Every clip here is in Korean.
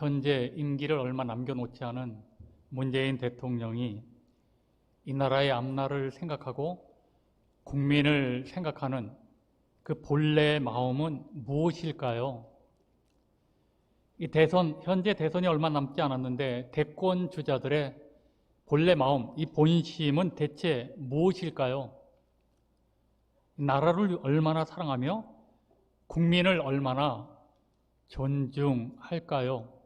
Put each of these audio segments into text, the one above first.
현재 임기를 얼마 남겨놓지 않은 문재인 대통령이 이 나라의 앞날을 생각하고 국민을 생각하는 그 본래의 마음은 무엇일까요? 현재 대선이 얼마 남지 않았는데 대권 주자들의 본래 마음, 이 본심은 대체 무엇일까요? 나라를 얼마나 사랑하며 국민을 얼마나 존중할까요?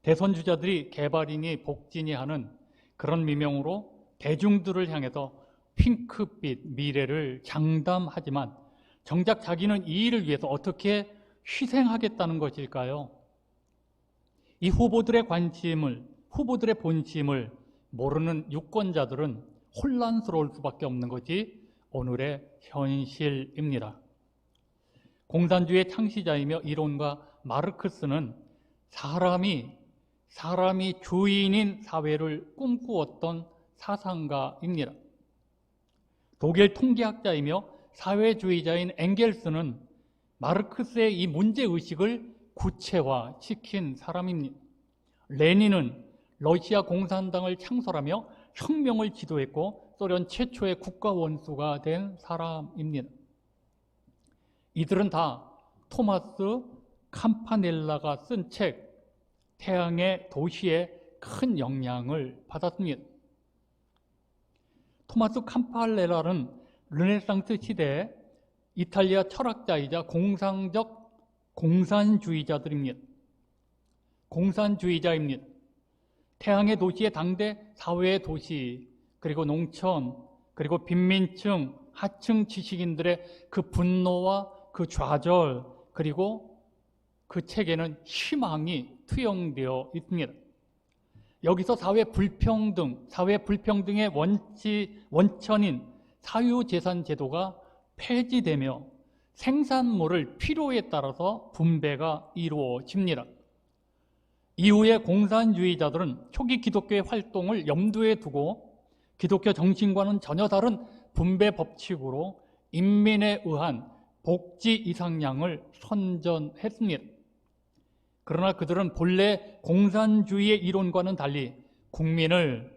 대선 주자들이 개발이니 복지니 하는 그런 미명으로 대중들을 향해서 핑크빛 미래를 장담하지만 정작 자기는 이 일을 위해서 어떻게 희생하겠다는 것일까요? 이 후보들의 본심을 모르는 유권자들은 혼란스러울 수밖에 없는 것이 오늘의 현실입니다. 공산주의의 창시자이며 이론가 마르크스는 사람이 주인인 사회를 꿈꾸었던 사상가입니다. 독일 통계학자이며 사회주의자인 엥겔스는 마르크스의 이 문제의식을 구체화시킨 사람입니다. 레닌은 러시아 공산당을 창설하며 혁명을 지도했고 소련 최초의 국가원수가 된 사람입니다. 이들은 다 토마스 캄파넬라가 쓴 책 태양의 도시에 큰 영향을 받았습니다. 토마스 캄파넬라는 르네상스 시대의 이탈리아 철학자이자 공산주의자입니다. 태양의 도시의 당대 사회의 도시, 그리고 농촌, 그리고 빈민층, 하층 지식인들의 그 분노와 그 좌절, 그리고 그 책에는 희망이 투영되어 있습니다. 여기서 사회 불평등의 원천인 사유재산 제도가 폐지되며 생산물을 필요에 따라서 분배가 이루어집니다. 이후에 공산주의자들은 초기 기독교의 활동을 염두에 두고 기독교 정신과는 전혀 다른 분배 법칙으로 인민에 의한 복지 이상량을 선전했습니다. 그러나 그들은 본래 공산주의의 이론과는 달리 국민을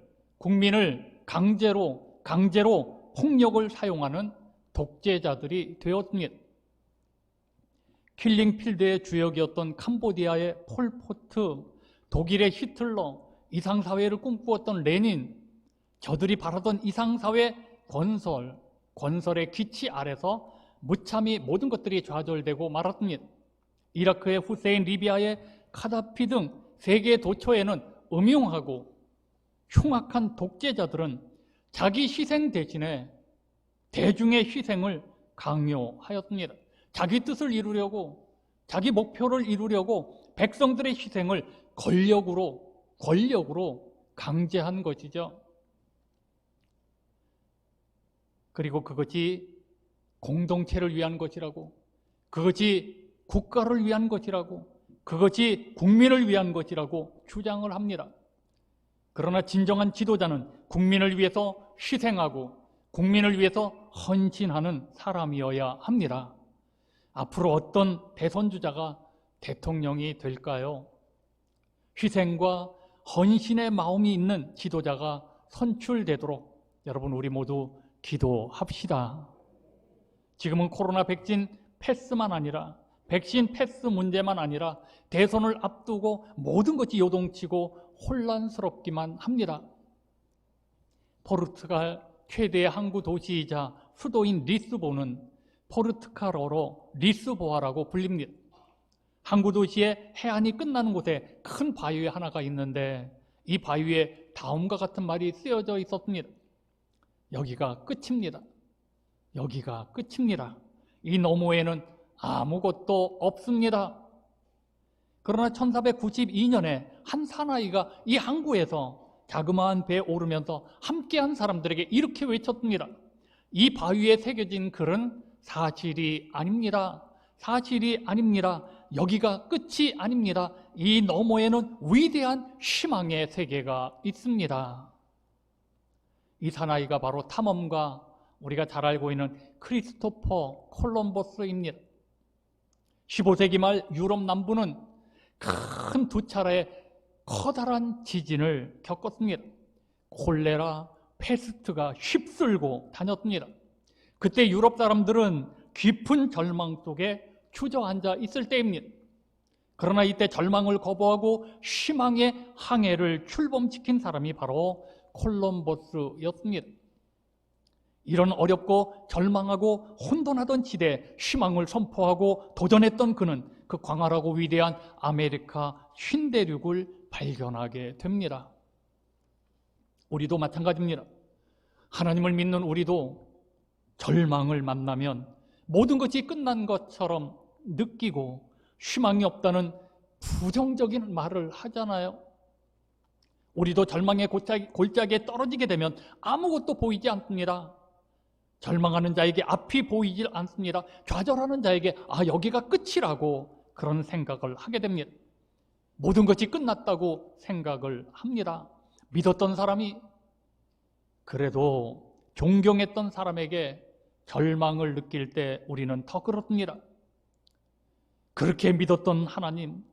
강제로 폭력을 사용하는 독재자들이 되었습니다. 킬링필드의 주역이었던 캄보디아의 폴포트, 독일의 히틀러, 이상사회를 꿈꾸었던 레닌, 저들이 바라던 이상사회 건설의 기치 아래서 무참히 모든 것들이 좌절되고 말았습니다. 이라크의 후세인, 리비아의 카다피 등 세계 도처에는 음흉하고 흉악한 독재자들은 자기 희생 대신에 대중의 희생을 강요하였습니다. 자기 뜻을 이루려고, 자기 목표를 이루려고 백성들의 희생을 권력으로 강제한 것이죠. 그리고 그것이 공동체를 위한 것이라고, 그것이 국가를 위한 것이라고, 그것이 국민을 위한 것이라고 주장을 합니다. 그러나 진정한 지도자는 국민을 위해서 희생하고 국민을 위해서 헌신하는 사람이어야 합니다. 앞으로 어떤 대선주자가 대통령이 될까요? 희생과 헌신의 마음이 있는 지도자가 선출되도록 여러분, 우리 모두 기도합시다. 지금은 코로나 백신 패스만 아니라, 백신 패스 문제만 아니라 대선을 앞두고 모든 것이 요동치고 혼란스럽기만 합니다. 포르투갈 최대의 항구 도시이자 수도인 리스본은 포르투갈어로 리스보아라고 불립니다. 항구 도시의 해안이 끝나는 곳에 큰 바위 하나가 있는데 이 바위에 다음과 같은 말이 쓰여져 있었습니다. 여기가 끝입니다. 여기가 끝입니다. 이 너머에는 아무것도 없습니다. 그러나 1492년에 한 사나이가 이 항구에서 자그마한 배에 오르면서 함께한 사람들에게 이렇게 외쳤습니다. 이 바위에 새겨진 글은 사실이 아닙니다. 사실이 아닙니다. 여기가 끝이 아닙니다. 이 너머에는 위대한 희망의 세계가 있습니다. 이 사나이가 바로 탐험가, 우리가 잘 알고 있는 크리스토퍼 콜럼버스입니다. 15세기 말 유럽 남부는 큰 두 차례의 커다란 지진을 겪었습니다. 콜레라, 페스트가 휩쓸고 다녔습니다. 그때 유럽 사람들은 깊은 절망 속에 주저앉아 있을 때입니다. 그러나 이때 절망을 거부하고 희망의 항해를 출범시킨 사람이 바로 콜럼버스였습니다. 이런 어렵고 절망하고 혼돈하던 시대에 희망을 선포하고 도전했던 그는 그 광활하고 위대한 아메리카 흰대륙을 발견하게 됩니다. 우리도 마찬가지입니다. 하나님을 믿는 우리도 절망을 만나면 모든 것이 끝난 것처럼 느끼고 희망이 없다는 부정적인 말을 하잖아요. 우리도 절망의 골짜기에 떨어지게 되면 아무것도 보이지 않습니다. 절망하는 자에게 앞이 보이질 않습니다. 좌절하는 자에게 여기가 끝이라고 그런 생각을 하게 됩니다. 모든 것이 끝났다고 생각을 합니다. 믿었던 사람이, 그래도 존경했던 사람에게 절망을 느낄 때 우리는 더 그렇습니다. 그렇게 믿었던 하나님,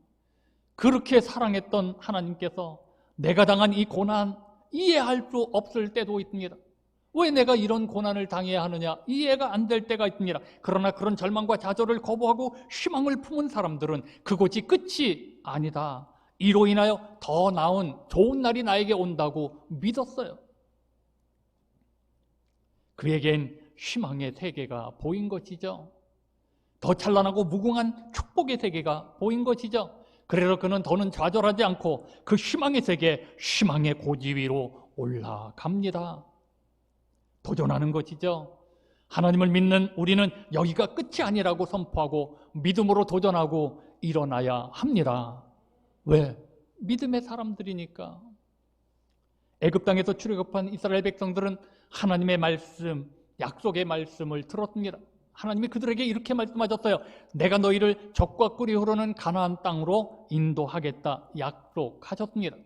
그렇게 사랑했던 하나님께서 내가 당한 이 고난 이해할 수 없을 때도 있습니다. 왜 내가 이런 고난을 당해야 하느냐, 이해가 안 될 때가 있습니다. 그러나 그런 절망과 좌절을 거부하고 희망을 품은 사람들은 그것이 끝이 아니다, 이로 인하여 더 나은 좋은 날이 나에게 온다고 믿었어요. 그에겐 희망의 세계가 보인 것이죠. 더 찬란하고 무궁한 축복의 세계가 보인 것이죠. 그래서 그는 더는 좌절하지 않고 그 희망의 세계, 희망의 고지 위로 올라갑니다. 도전하는 것이죠. 하나님을 믿는 우리는 여기가 끝이 아니라고 선포하고 믿음으로 도전하고 일어나야 합니다. 왜? 믿음의 사람들이니까. 애굽 땅에서 출애굽한 이스라엘 백성들은 하나님의 말씀, 약속의 말씀을 들었습니다. 하나님이 그들에게 이렇게 말씀하셨어요. 내가 너희를 젖과 꿀이 흐르는 가나안 땅으로 인도하겠다 약속하셨습니다.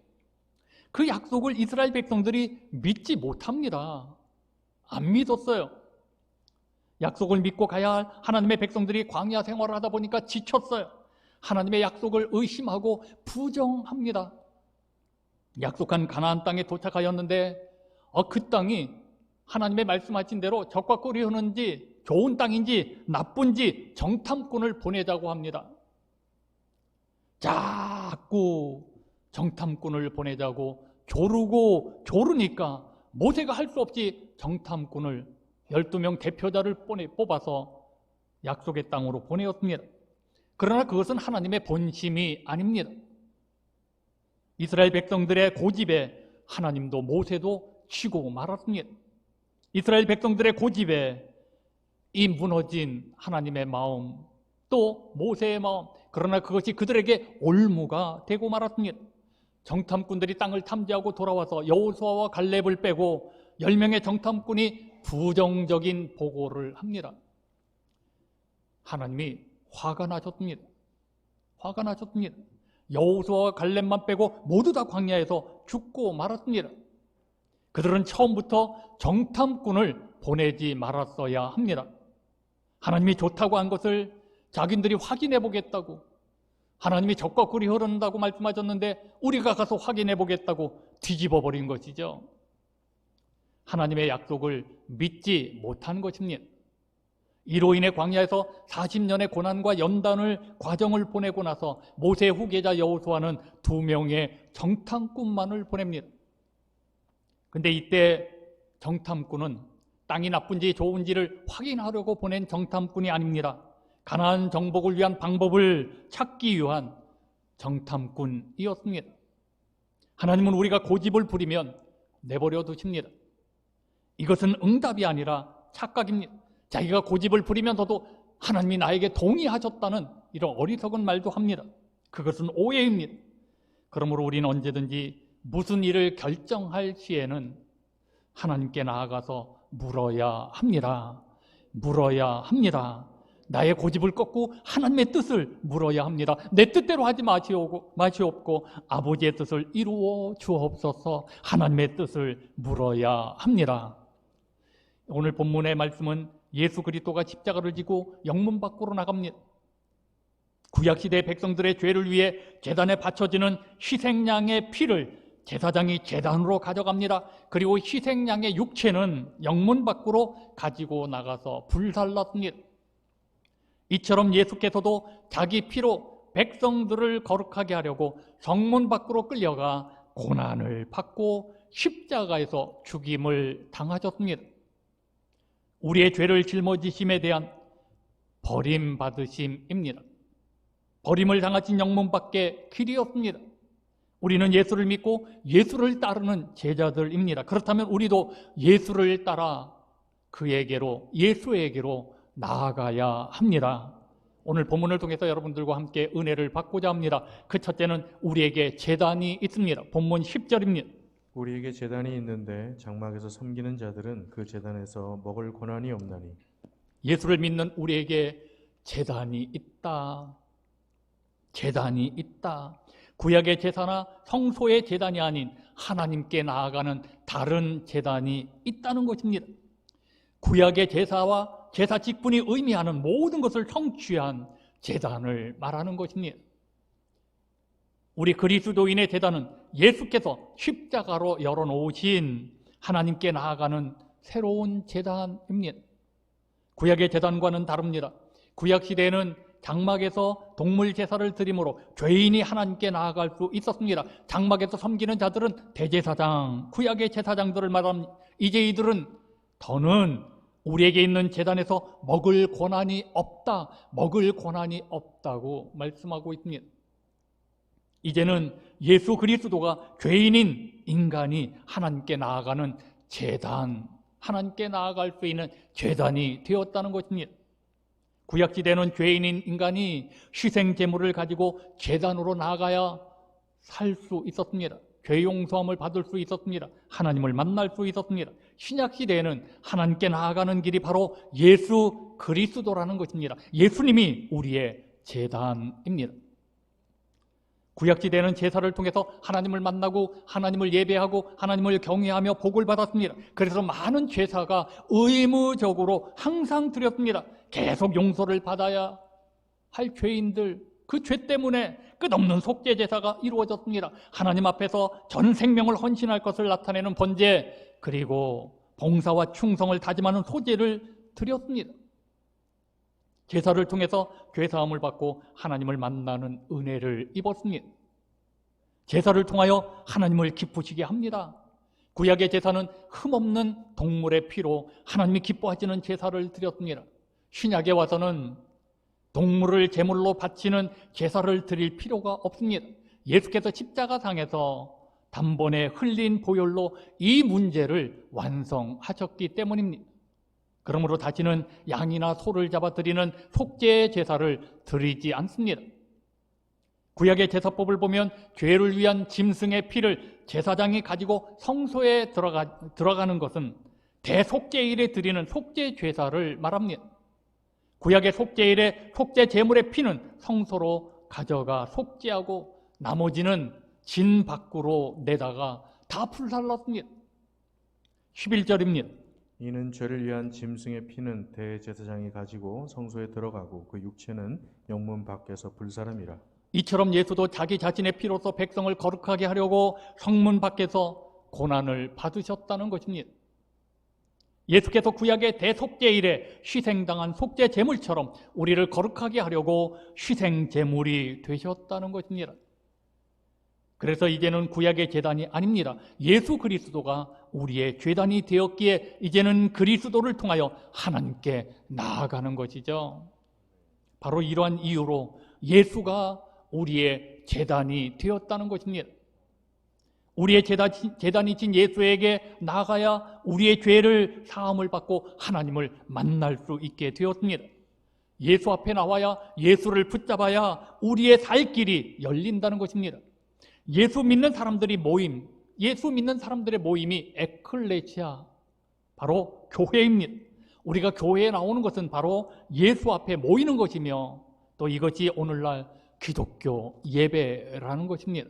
그 약속을 이스라엘 백성들이 믿지 못합니다. 안 믿었어요. 약속을 믿고 가야 할 하나님의 백성들이 광야 생활을 하다 보니까 지쳤어요. 하나님의 약속을 의심하고 부정합니다. 약속한 가나안 땅에 도착하였는데 그 땅이 하나님의 말씀하신 대로 젖과 꿀이 흐르는지 좋은 땅인지 나쁜지 정탐꾼을 보내자고 합니다. 자꾸 정탐꾼을 보내자고 조르니까 모세가 할 수 없이 정탐꾼을 12명 대표자를 뽑아서 약속의 땅으로 보내었습니다. 그러나 그것은 하나님의 본심이 아닙니다. 이스라엘 백성들의 고집에 하나님도 모세도 치고 말았습니다. 이스라엘 백성들의 고집에 이 무너진 하나님의 마음, 또 모세의 마음, 그러나 그것이 그들에게 올무가 되고 말았습니다. 정탐꾼들이 땅을 탐지하고 돌아와서 여호수아와 갈렙을 빼고 10명의 정탐꾼이 부정적인 보고를 합니다. 하나님이 화가 나셨습니다. 화가 나셨습니다. 여호수아와 갈렙만 빼고 모두 다 광야에서 죽고 말았습니다. 그들은 처음부터 정탐꾼을 보내지 말았어야 합니다. 하나님이 좋다고 한 것을 자기들이 확인해 보겠다고, 하나님이 젖과 꿀이 흐른다고 말씀하셨는데 우리가 가서 확인해 보겠다고 뒤집어 버린 것이죠. 하나님의 약속을 믿지 못한 것입니다. 이로 인해 광야에서 40년의 고난과 연단을 과정을 보내고 나서 모세 후계자 여호수아는 2명의 정탐꾼만을 보냅니다. 근데 이때 정탐꾼은 땅이 나쁜지 좋은지를 확인하려고 보낸 정탐꾼이 아닙니다. 가나안 정복을 위한 방법을 찾기 위한 정탐꾼이었습니다. 하나님은 우리가 고집을 부리면 내버려 두십니다. 이것은 응답이 아니라 착각입니다. 자기가 고집을 부리면서도 하나님이 나에게 동의하셨다는 이런 어리석은 말도 합니다. 그것은 오해입니다. 그러므로 우리는 언제든지 무슨 일을 결정할 시에는 하나님께 나아가서 물어야 합니다. 물어야 합니다. 나의 고집을 꺾고 하나님의 뜻을 물어야 합니다. 내 뜻대로 하지 마시옵고 아버지의 뜻을 이루어 주옵소서. 하나님의 뜻을 물어야 합니다. 오늘 본문의 말씀은 예수 그리스도가 십자가를 지고 영문 밖으로 나갑니다. 구약시대 백성들의 죄를 위해 제단에 바쳐지는 희생양의 피를 제사장이 제단으로 가져갑니다. 그리고 희생양의 육체는 영문 밖으로 가지고 나가서 불살랐습니다. 이처럼 예수께서도 자기 피로 백성들을 거룩하게 하려고 성문 밖으로 끌려가 고난을 받고 십자가에서 죽임을 당하셨습니다. 우리의 죄를 짊어지심에 대한 버림받으심입니다. 버림을 당하신 영문밖에 길이 없습니다. 우리는 예수를 믿고 예수를 따르는 제자들입니다. 그렇다면 우리도 예수를 따라 그에게로, 예수에게로 나아가야 합니다. 오늘 본문을 통해서 여러분들과 함께 은혜를 받고자 합니다. 그 첫째는 우리에게 제단이 있습니다. 본문 10절입니다. 우리에게 제단이 있는데 장막에서 섬기는 자들은 그 제단에서 먹을 고난이 없나니. 예수를 믿는 우리에게 제단이 있다. 제단이 있다. 구약의 제사나 성소의 제단이 아닌 하나님께 나아가는 다른 제단이 있다는 것입니다. 구약의 제사와 제사 직분이 의미하는 모든 것을 성취한 제단을 말하는 것입니다. 우리 그리스도인의 제단은 예수께서 십자가로 열어놓으신 하나님께 나아가는 새로운 제단입니다. 구약의 제단과는 다릅니다. 구약 시대에는 장막에서 동물 제사를 드림으로 죄인이 하나님께 나아갈 수 있었습니다. 장막에서 섬기는 자들은 대제사장, 구약의 제사장들을 말합니다. 이제 이들은 더는 우리에게 있는 제단에서 먹을 고난이 없다, 먹을 고난이 없다고 말씀하고 있습니다. 이제는 예수 그리스도가 죄인인 인간이 하나님께 나아가는 제단, 하나님께 나아갈 수 있는 제단이 되었다는 것입니다. 구약시대는 죄인인 인간이 희생 제물을 가지고 제단으로 나아가야 살 수 있었습니다. 죄 용서함을 받을 수 있었습니다. 하나님을 만날 수 있었습니다. 신약시대에는 하나님께 나아가는 길이 바로 예수 그리스도라는 것입니다. 예수님이 우리의 제단입니다. 구약시대는 제사를 통해서 하나님을 만나고 하나님을 예배하고 하나님을 경외하며 복을 받았습니다. 그래서 많은 제사가 의무적으로 항상 드렸습니다. 계속 용서를 받아야 할 죄인들, 그 죄 때문에 끝없는 속죄 제사가 이루어졌습니다. 하나님 앞에서 전 생명을 헌신할 것을 나타내는 번제, 그리고 봉사와 충성을 다짐하는 소제를 드렸습니다. 제사를 통해서 죄사함을 받고 하나님을 만나는 은혜를 입었습니다. 제사를 통하여 하나님을 기쁘시게 합니다. 구약의 제사는 흠없는 동물의 피로 하나님이 기뻐하시는 제사를 드렸습니다. 신약에 와서는 동물을 제물로 바치는 제사를 드릴 필요가 없습니다. 예수께서 십자가상에서 단번에 흘린 보혈로 이 문제를 완성하셨기 때문입니다. 그러므로 다시는 양이나 소를 잡아 드리는 속죄 제사를 드리지 않습니다. 구약의 제사법을 보면 죄를 위한 짐승의 피를 제사장이 가지고 성소에 들어가는 것은 대속죄일에 드리는 속죄 제사를 말합니다. 구약의 속죄일에 속죄 제물의 피는 성소로 가져가 속죄하고 나머지는 진 밖으로 내다가 다 불살랐습니다. 11절입니다. 이는 죄를 위한 짐승의 피는 대제사장이 가지고 성소에 들어가고 그 육체는 영문 밖에서 불사람이라. 이처럼 예수도 자기 자신의 피로서 백성을 거룩하게 하려고 성문 밖에서 고난을 받으셨다는 것입니다. 예수께서 구약의 대속죄일에 희생당한 속죄 제물처럼 우리를 거룩하게 하려고 희생 제물이 되셨다는 것입니다. 그래서 이제는 구약의 제단이 아닙니다. 예수 그리스도가 우리의 제단이 되었기에 이제는 그리스도를 통하여 하나님께 나아가는 것이죠. 바로 이러한 이유로 예수가 우리의 제단이 되었다는 것입니다. 우리의 제단이신 예수에게 나아가야 우리의 죄를 사함을 받고 하나님을 만날 수 있게 되었습니다. 예수 앞에 나와야, 예수를 붙잡아야 우리의 살 길이 열린다는 것입니다. 예수 믿는 사람들의 모임이 에클레시아, 바로 교회입니다. 우리가 교회에 나오는 것은 바로 예수 앞에 모이는 것이며 또 이것이 오늘날 기독교 예배라는 것입니다.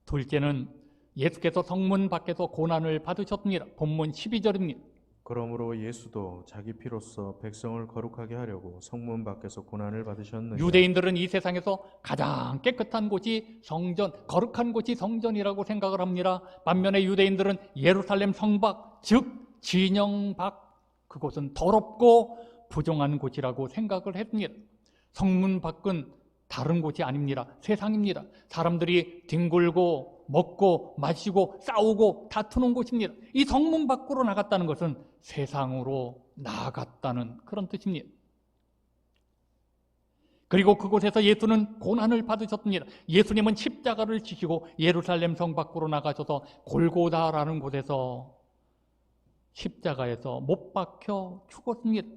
둘째는 예수께서 성문 밖에서 고난을 받으셨습니다. 본문 12절입니다. 그러므로 예수도 자기 피로써 백성을 거룩하게 하려고 성문 밖에서 고난을 받으셨느니라. 유대인들은 이 세상에서 가장 깨끗한 곳이 성전, 거룩한 곳이 성전이라고 생각을 합니다. 반면에 유대인들은 예루살렘 성밖, 즉 진영 밖, 그곳은 더럽고 부정한 곳이라고 생각을 했습니다. 성문 밖은 다른 곳이 아닙니다. 세상입니다. 사람들이 뒹굴고 먹고 마시고 싸우고 다투는 곳입니다. 이 성문 밖으로 나갔다는 것은 세상으로 나아갔다는 그런 뜻입니다. 그리고 그곳에서 예수는 고난을 받으셨습니다. 예수님은 십자가를 지시고 예루살렘 성 밖으로 나가셔서 골고다라는 곳에서 십자가에서 못 박혀 죽었습니다.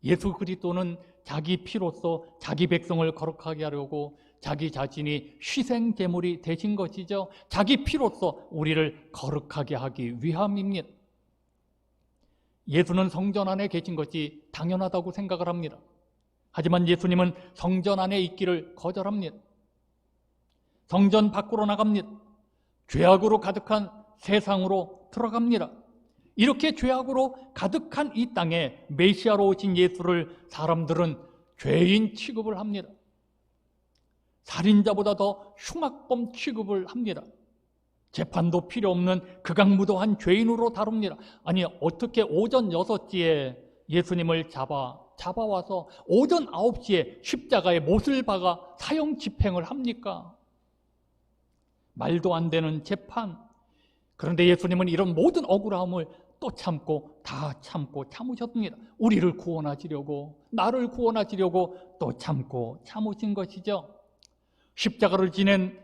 예수 그리스도는 자기 피로써 자기 백성을 거룩하게 하려고 자기 자신이 희생 제물이 되신 것이죠. 자기 피로써 우리를 거룩하게 하기 위함입니다. 예수는 성전 안에 계신 것이 당연하다고 생각을 합니다. 하지만 예수님은 성전 안에 있기를 거절합니다. 성전 밖으로 나갑니다. 죄악으로 가득한 세상으로 들어갑니다. 이렇게 죄악으로 가득한 이 땅에 메시아로 오신 예수를 사람들은 죄인 취급을 합니다. 살인자보다 더 흉악범 취급을 합니다. 재판도 필요 없는 극악무도한 죄인으로 다룹니다. 아니, 어떻게 오전 6시에 예수님을 잡아와서 오전 9시에 십자가에 못을 박아 사형 집행을 합니까? 말도 안 되는 재판. 그런데 예수님은 이런 모든 억울함을 또 참고 다 참고 참으셨습니다. 우리를 구원하시려고, 나를 구원하시려고 또 참고 참으신 것이죠. 십자가를 지는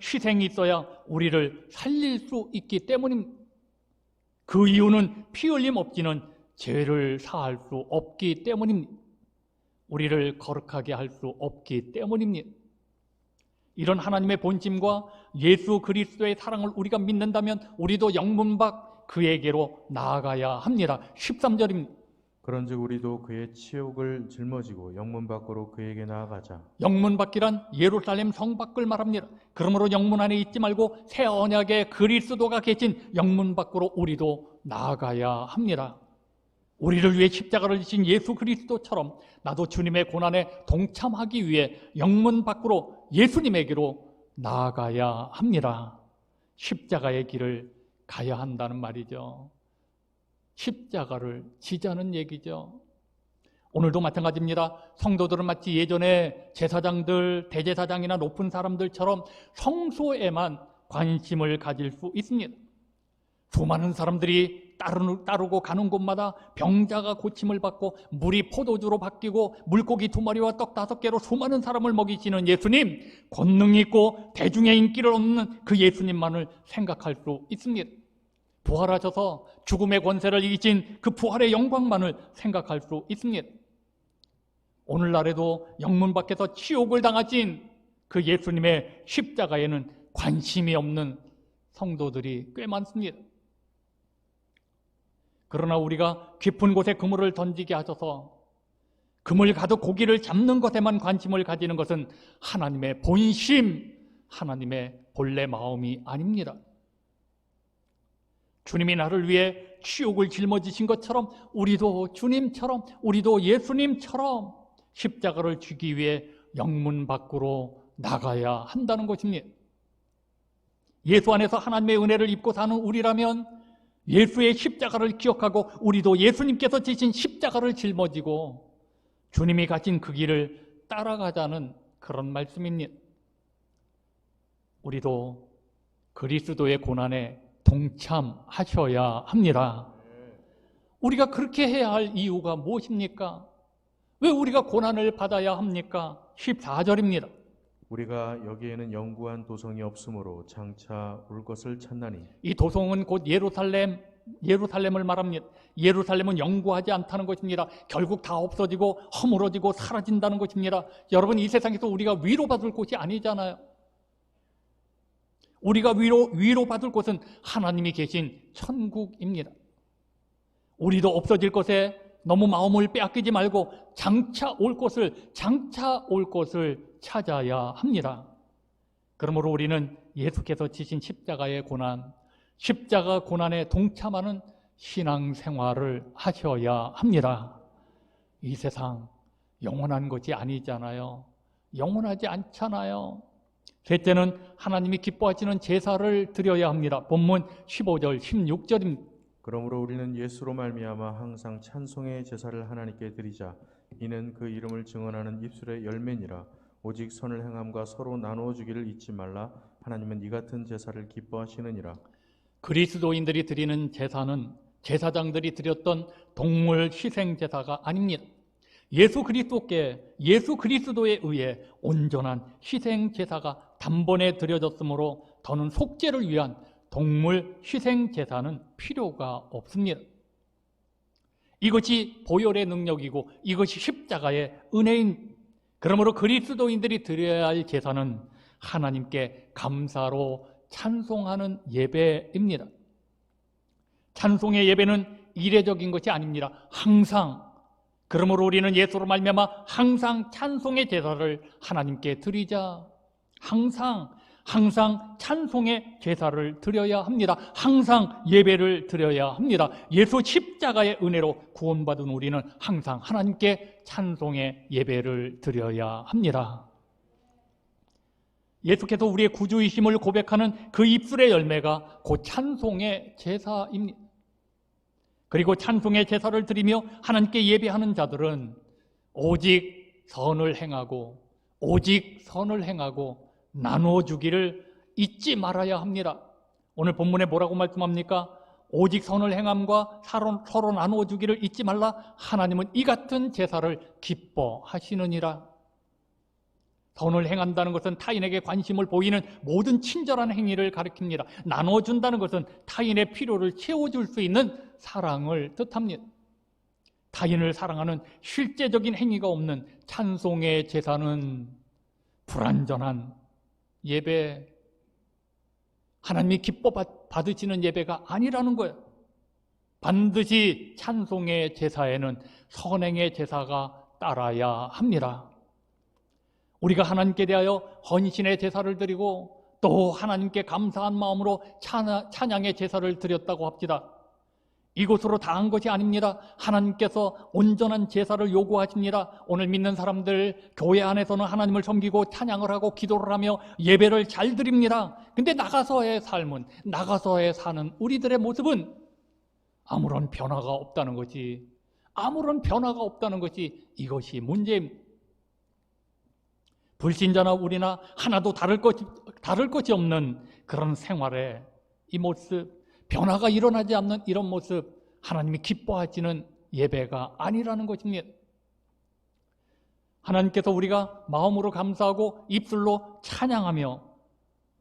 희생이 있어야 우리를 살릴 수 있기 때문입니다. 그 이유는 피 흘림 없이는 죄를 사할 수 없기 때문입니다. 우리를 거룩하게 할 수 없기 때문입니다. 이런 하나님의 본심과 예수 그리스도의 사랑을 우리가 믿는다면 우리도 영문 밖 그에게로 나아가야 합니다. 13절입니다. 그런즉 우리도 그의 치욕을 짊어지고 영문 밖으로 그에게 나아가자. 영문 밖이란 예루살렘 성 밖을 말합니다. 그러므로 영문 안에 있지 말고 새 언약의 그리스도가 계신 영문 밖으로 우리도 나아가야 합니다. 우리를 위해 십자가를 지신 예수 그리스도처럼 나도 주님의 고난에 동참하기 위해 영문 밖으로 예수님에게로 나아가야 합니다. 십자가의 길을 가야 한다는 말이죠. 십자가를 지자는 얘기죠. 오늘도 마찬가지입니다. 성도들은 마치 예전에 제사장들, 대제사장이나 높은 사람들처럼 성소에만 관심을 가질 수 있습니다. 수많은 사람들이 따르고 가는 곳마다 병자가 고침을 받고 물이 포도주로 바뀌고 물고기 2마리와 떡 5개로 수많은 사람을 먹이시는 예수님, 권능 있고 대중의 인기를 얻는 그 예수님만을 생각할 수 있습니다. 부활하셔서 죽음의 권세를 이기신 그 부활의 영광만을 생각할 수 있습니다. 오늘날에도 영문 밖에서 치욕을 당하신 그 예수님의 십자가에는 관심이 없는 성도들이 꽤 많습니다. 그러나 우리가 깊은 곳에 그물을 던지게 하셔서 그물 가득 고기를 잡는 것에만 관심을 가지는 것은 하나님의 본심, 하나님의 본래 마음이 아닙니다. 주님이 나를 위해 치욕을 짊어지신 것처럼 우리도 주님처럼, 우리도 예수님처럼 십자가를 지기 위해 영문 밖으로 나가야 한다는 것입니다. 예수 안에서 하나님의 은혜를 입고 사는 우리라면 예수의 십자가를 기억하고 우리도 예수님께서 지신 십자가를 짊어지고 주님이 가신 그 길을 따라가자는 그런 말씀입니다. 우리도 그리스도의 고난에 동참하셔야 합니다. 우리가 그렇게 해야 할 이유가 무엇입니까? 왜 우리가 고난을 받아야 합니까? 14절입니다. 우리가 여기에는 영구한 도성이 없으므로 장차 올 것을 찾나니. 이 도성은 곧 예루살렘을 말합니다. 예루살렘은 영구하지 않다는 것입니다. 결국 다 없어지고 허물어지고 사라진다는 것입니다. 여러분, 이 세상에서 우리가 위로받을 곳이 아니잖아요. 우리가 위로받을 곳은 하나님이 계신 천국입니다. 우리도 없어질 것에 너무 마음을 빼앗기지 말고 장차 올 것을 찾아야 합니다. 그러므로 우리는 예수께서 지신 십자가의 고난, 십자가 고난에 동참하는 신앙생활을 하셔야 합니다. 이 세상 영원한 것이 아니잖아요. 영원하지 않잖아요. 셋째는 하나님이 기뻐하시는 제사를 드려야 합니다. 본문 15절, 16절입니다. 그러므로 우리는 예수로 말미암아 항상 찬송의 제사를 하나님께 드리자. 이는 그 이름을 증언하는 입술의 열매니라. 오직 선을 행함과 서로 나누어 주기를 잊지 말라. 하나님은 이 같은 제사를 기뻐하시느니라. 그리스도인들이 드리는 제사는 제사장들이 드렸던 동물 희생 제사가 아닙니다. 예수 그리스도에 의해 온전한 희생 제사가 단번에 드려졌으므로 더는 속죄를 위한 동물 희생 제사는 필요가 없습니다. 이것이 보혈의 능력이고 이것이 십자가의 은혜인. 그러므로 그리스도인들이 드려야 할 제사는 하나님께 감사로 찬송하는 예배입니다. 찬송의 예배는 이례적인 것이 아닙니다. 항상. 그러므로 우리는 예수로 말미암아 항상 찬송의 제사를 하나님께 드리자. 항상 찬송의 제사를 드려야 합니다. 항상 예배를 드려야 합니다. 예수 십자가의 은혜로 구원받은 우리는 항상 하나님께 찬송의 예배를 드려야 합니다. 예수께서 우리의 구주이심을 고백하는 그 입술의 열매가 곧 찬송의 제사입니다. 그리고 찬송의 제사를 드리며 하나님께 예배하는 자들은 오직 선을 행하고 나누어 주기를 잊지 말아야 합니다. 오늘 본문에 뭐라고 말씀합니까? 오직 선을 행함과 서로 나누어 주기를 잊지 말라. 하나님은 이 같은 제사를 기뻐하시느니라. 선을 행한다는 것은 타인에게 관심을 보이는 모든 친절한 행위를 가리킵니다. 나눠준다는 것은 타인의 필요를 채워줄 수 있는 사랑을 뜻합니다. 타인을 사랑하는 실제적인 행위가 없는 찬송의 제사는 불완전한 예배, 하나님이 기뻐 받으시는 예배가 아니라는 거예요. 반드시 찬송의 제사에는 선행의 제사가 따라야 합니다. 우리가 하나님께 대하여 헌신의 제사를 드리고 또 하나님께 감사한 마음으로 찬양의 제사를 드렸다고 합시다. 이곳으로 다 한 것이 아닙니다. 하나님께서 온전한 제사를 요구하십니다. 오늘 믿는 사람들 교회 안에서는 하나님을 섬기고 찬양을 하고 기도를 하며 예배를 잘 드립니다. 근데 나가서의 삶은, 나가서의 사는 우리들의 모습은 아무런 변화가 없다는 것이 이것이 문제입니다. 불신자나 우리나 하나도 다를 것이 없는 그런 생활의 이 모습, 변화가 일어나지 않는 이런 모습, 하나님이 기뻐하시는 예배가 아니라는 것입니다. 하나님께서 우리가 마음으로 감사하고 입술로 찬양하며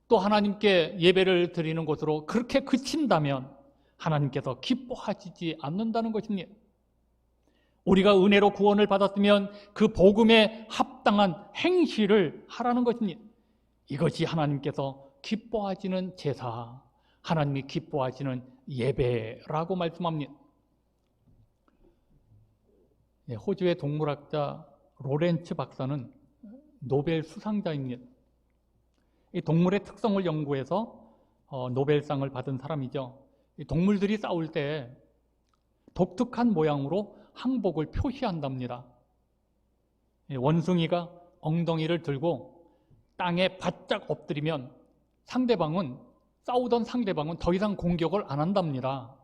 또 하나님께 예배를 드리는 것으로 그렇게 그친다면 하나님께서 기뻐하시지 않는다는 것입니다. 우리가 은혜로 구원을 받았으면 그 복음에 합당한 행실을 하라는 것입니다. 이것이 하나님께서 기뻐하시는 제사, 하나님이 기뻐하시는 예배라고 말씀합니다. 호주의 동물학자 로렌츠 박사는 노벨 수상자입니다. 이 동물의 특성을 연구해서 노벨상을 받은 사람이죠. 이 동물들이 싸울 때 독특한 모양으로 항복을 표시한답니다. 원숭이가 엉덩이를 들고 땅에 바짝 엎드리면 싸우던 상대방은 더 이상 공격을 안 한답니다.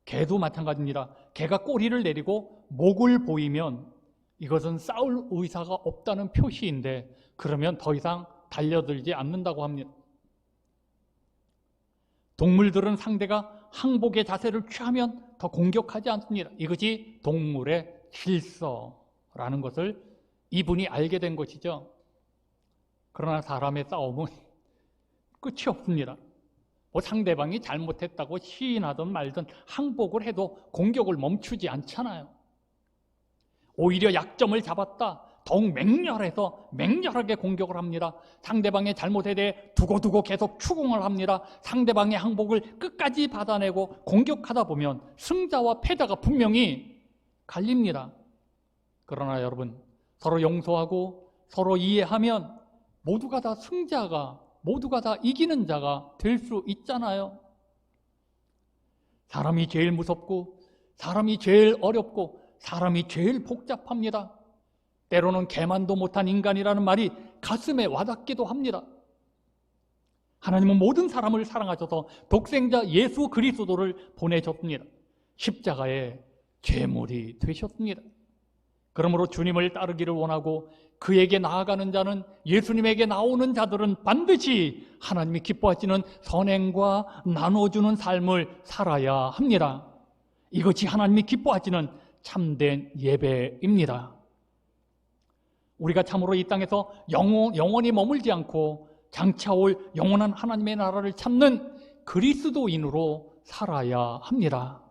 개도 마찬가지입니다. 개가 꼬리를 내리고 목을 보이면 이것은 싸울 의사가 없다는 표시인데 그러면 더 이상 달려들지 않는다고 합니다. 동물들은 상대가 항복의 자세를 취하면 더 공격하지 않습니다. 이것이 동물의 질서라는 것을 이분이 알게 된 것이죠. 그러나 사람의 싸움은 끝이 없습니다. 상대방이 잘못했다고 시인하든 말든 항복을 해도 공격을 멈추지 않잖아요. 오히려 약점을 잡았다. 더욱 맹렬하게 공격을 합니다. 상대방의 잘못에 대해 두고두고 계속 추궁을 합니다. 상대방의 항복을 끝까지 받아내고 공격하다 보면 승자와 패자가 분명히 갈립니다. 그러나 여러분, 서로 용서하고 서로 이해하면 모두가 다 승자가, 모두가 다 이기는 자가 될 수 있잖아요. 사람이 제일 무섭고, 사람이 제일 어렵고, 사람이 제일 복잡합니다. 때로는 개만도 못한 인간이라는 말이 가슴에 와닿기도 합니다. 하나님은 모든 사람을 사랑하셔서 독생자 예수 그리스도를 보내셨습니다. 십자가의 제물이 되셨습니다. 그러므로 주님을 따르기를 원하고 그에게 나아가는 자는, 예수님에게 나오는 자들은 반드시 하나님이 기뻐하시는 선행과 나눠주는 삶을 살아야 합니다. 이것이 하나님이 기뻐하시는 참된 예배입니다. 우리가 참으로 이 땅에서 영원히 머물지 않고 장차올 영원한 하나님의 나라를 찾는 그리스도인으로 살아야 합니다.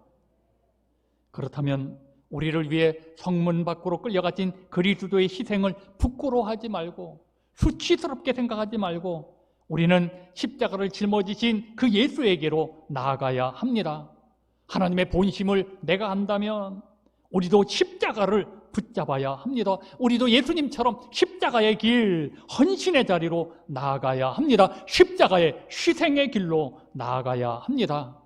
그렇다면 우리를 위해 성문 밖으로 끌려가신 그리스도의 희생을 부끄러워하지 말고, 수치스럽게 생각하지 말고, 우리는 십자가를 짊어지신 그 예수에게로 나아가야 합니다. 하나님의 본심을 내가 안다면 우리도 십자가를 붙잡아야 합니다. 우리도 예수님처럼 십자가의 길, 헌신의 자리로 나아가야 합니다. 십자가의 희생의 길로 나아가야 합니다.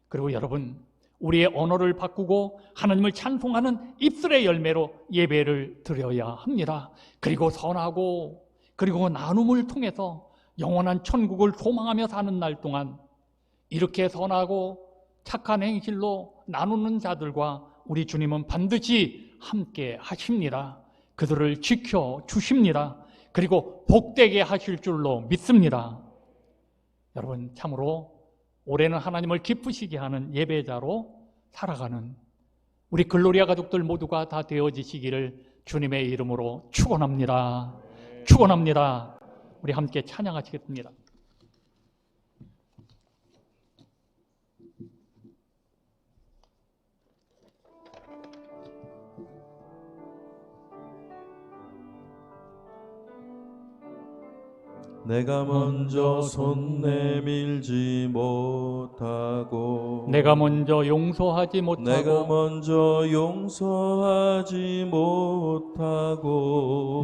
그리고 여러분, 우리의 언어를 바꾸고 하나님을 찬송하는 입술의 열매로 예배를 드려야 합니다. 그리고 선하고, 그리고 나눔을 통해서 영원한 천국을 소망하며 사는 날 동안 이렇게 선하고 착한 행실로 나누는 자들과 우리 주님은 반드시 함께 하십니다. 그들을 지켜주십니다. 그리고 복되게 하실 줄로 믿습니다. 여러분, 참으로 올해는 하나님을 기쁘시게 하는 예배자로 살아가는 우리 글로리아 가족들 모두가 다 되어지시기를 주님의 이름으로 축원합니다. 축원합니다. 우리 함께 찬양하시겠습니다. 내가 먼저 손 내밀지 못하고, 내가 먼저 용서하지 못하고, 내가 먼저 용서하지 못하고,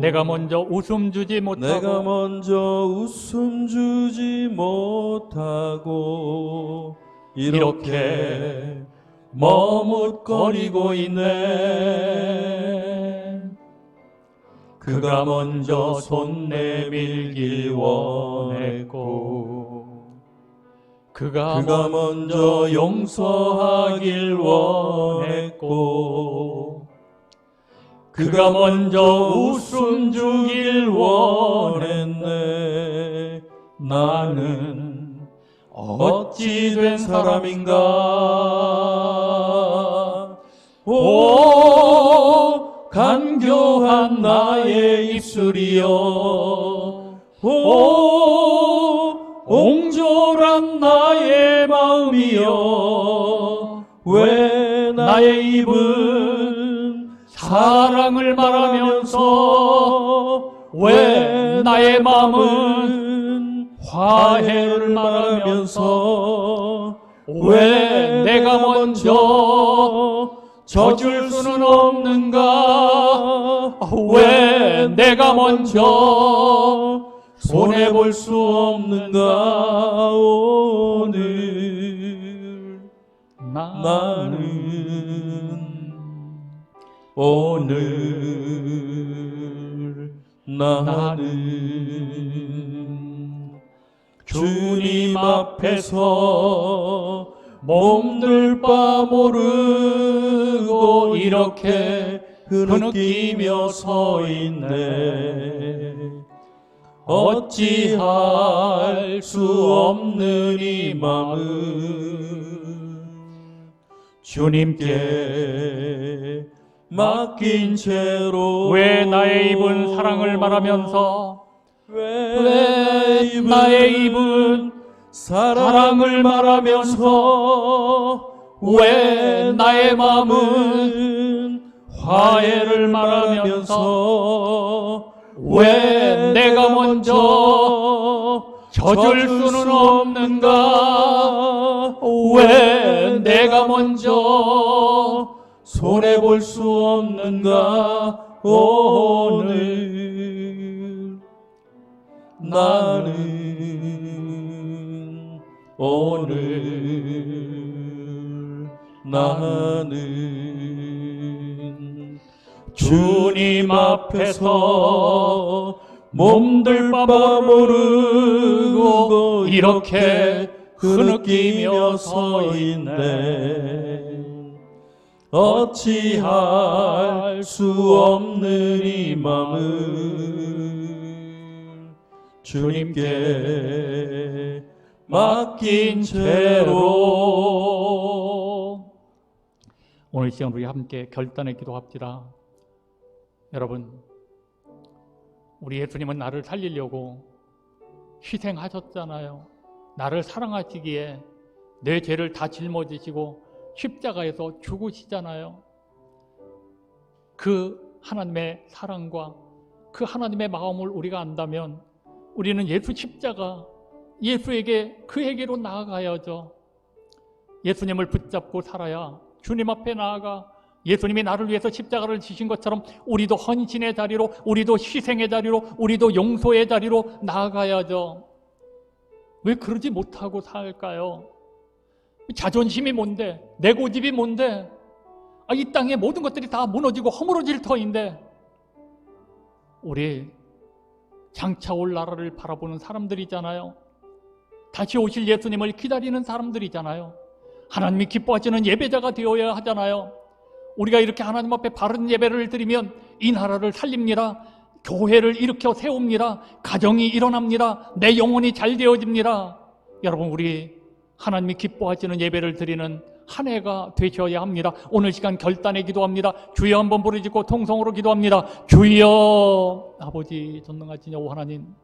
내가 먼저 웃음 주지 못하고, 내가 먼저 웃음 주지 못하고, 이렇게 머뭇거리고 있네. 그가 먼저 손 내밀길 원했고, 그가 먼저 용서하길 원했고, 그가 먼저 웃음 주길 원했네. 나는 어찌 된 사람인가? 오, 간교한 나의 입술이여, 오, 옹졸한 나의 마음이여, 왜 나의 입은 사랑을 말하면서, 왜 나의 마음은 화해를 말하면서, 왜 내가 먼저 져줄 수는 없는가? 왜 내가 먼저 손해볼 수 없는가? 오늘 나는 주님 앞에서 몸둘 바 모르고 이렇게 흐느끼며 서 있네. 어찌할 수 없는 이 마음 주님께 맡긴 채로, 왜 나의 입은 사랑을 말하면서, 왜 나의 입은 사랑을 말하면서, 왜 나의 마음은 화해를 말하면서, 왜 내가 먼저 져줄 수는 없는가? 왜 내가 먼저 손해볼 수 없는가? 오늘 나는 나는 주님 앞에서 몸둘 바 모르고 이렇게 흐느끼며 서 있네. 어찌할 수 없는 이 마음 주님께 맡긴 채로. 오늘 이 시간 우리 함께 결단의 기도합시다. 여러분, 우리 예수님은 나를 살리려고 희생하셨잖아요. 나를 사랑하시기에 내 죄를 다 짊어지시고 십자가에서 죽으시잖아요. 그 하나님의 사랑과 그 하나님의 마음을 우리가 안다면 우리는 예수 십자가, 예수에게, 그에게로 나아가야죠. 예수님을 붙잡고 살아야 주님 앞에 나아가 예수님이 나를 위해서 십자가를 지신 것처럼 우리도 헌신의 자리로, 우리도 희생의 자리로, 우리도 용서의 자리로 나아가야죠. 왜 그러지 못하고 살까요? 자존심이 뭔데? 내 고집이 뭔데? 이 땅의 모든 것들이 다 무너지고 허물어질 터인데 우리 장차 올 나라를 바라보는 사람들이잖아요. 다시 오실 예수님을 기다리는 사람들이잖아요. 하나님이 기뻐하시는 예배자가 되어야 하잖아요. 우리가 이렇게 하나님 앞에 바른 예배를 드리면 이 나라를 살립니다. 교회를 일으켜 세웁니다. 가정이 일어납니다. 내 영혼이 잘 되어집니다. 여러분, 우리 하나님이 기뻐하시는 예배를 드리는 한 해가 되셔야 합니다. 오늘 시간 결단에 기도합니다. 주여 한번 부르짖고 통성으로 기도합니다. 주여. 아버지 전능하신 여호와 하나님,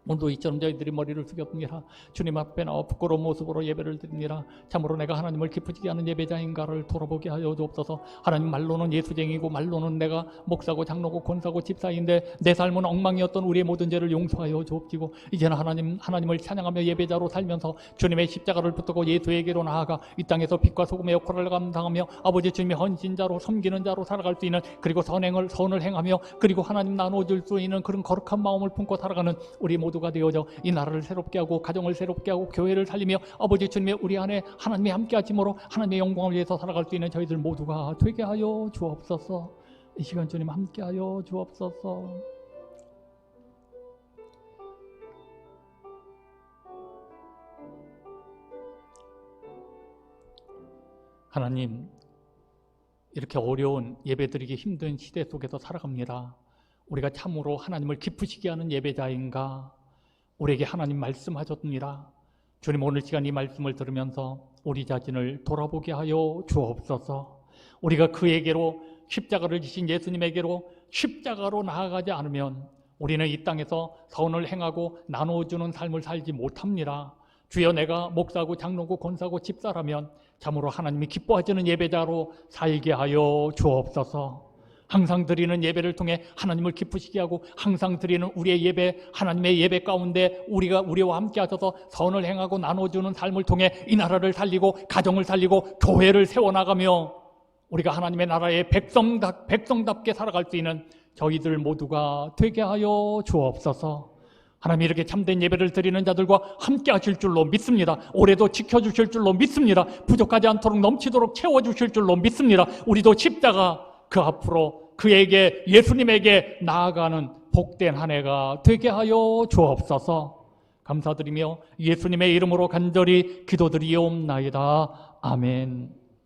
오늘도 이처럼 저희들이 머리를 숙였습니다. 주님 앞에 나와 부끄러운 모습으로 예배를 드립니다. 참으로 내가 하나님을 기쁘시게 하는 예배자인가를 돌아보게 하여 주옵소서. 하나님, 말로는 예수쟁이고 말로는 내가 목사고 장로고 권사고 집사인데 내 삶은 엉망이었던 우리의 모든 죄를 용서하여 주옵시고 이제는 하나님을 찬양하며 예배자로 살면서 주님의 십자가를 붙들고 예수에게로 나아가 이 땅에서 빛과 소금의 역할을 감당하며 아버지 주님의 헌신자로 섬기는 자로 살아갈 수 있는, 그리고 선을 행하며 그리고 하나님 나눠줄 수 있는 그런 거룩한 마음을 품고 살아가는 우리 모두가 되어져 이 나라를 새롭게 하고 가정을 새롭게 하고 교회를 살리며 아버지 주님의 우리 안에 하나님이 함께 하심으로 하나님의 영광을 위해서 살아갈 수 있는 저희들 모두가 되게 하여 주옵소서. 이 시간 주님 함께 하여 주옵소서. 하나님, 이렇게 어려운 예배드리기 힘든 시대 속에서 살아갑니다. 우리가 참으로 하나님을 기쁘시게 하는 예배자인가? 우리에게 하나님 말씀하셨습니다. 주님, 오늘 시간 이 말씀을 들으면서 우리 자신을 돌아보게 하여 주옵소서. 우리가 그에게로, 십자가를 지신 예수님에게로 십자가로 나아가지 않으면 우리는 이 땅에서 선을 행하고 나눠주는 삶을 살지 못합니다. 주여, 내가 목사고 장로고 권사고 집사라면 참으로 하나님이 기뻐하시는 예배자로 살게 하여 주옵소서. 항상 드리는 예배를 통해 하나님을 기쁘시게 하고 항상 드리는 우리의 예배, 하나님의 예배 가운데 우리와 함께 하셔서 선을 행하고 나눠주는 삶을 통해 이 나라를 살리고 가정을 살리고 교회를 세워나가며 우리가 하나님의 나라의 백성답게 살아갈 수 있는 저희들 모두가 되게 하여 주옵소서. 하나님, 이렇게 참된 예배를 드리는 자들과 함께 하실 줄로 믿습니다. 올해도 지켜주실 줄로 믿습니다. 부족하지 않도록 넘치도록 채워주실 줄로 믿습니다. 우리도 십자가 그 앞으로 그에게, 예수님에게 나아가는 복된 한 해가 되게 하여 주옵소서. 감사드리며 예수님의 이름으로 간절히 기도드리옵나이다. 아멘.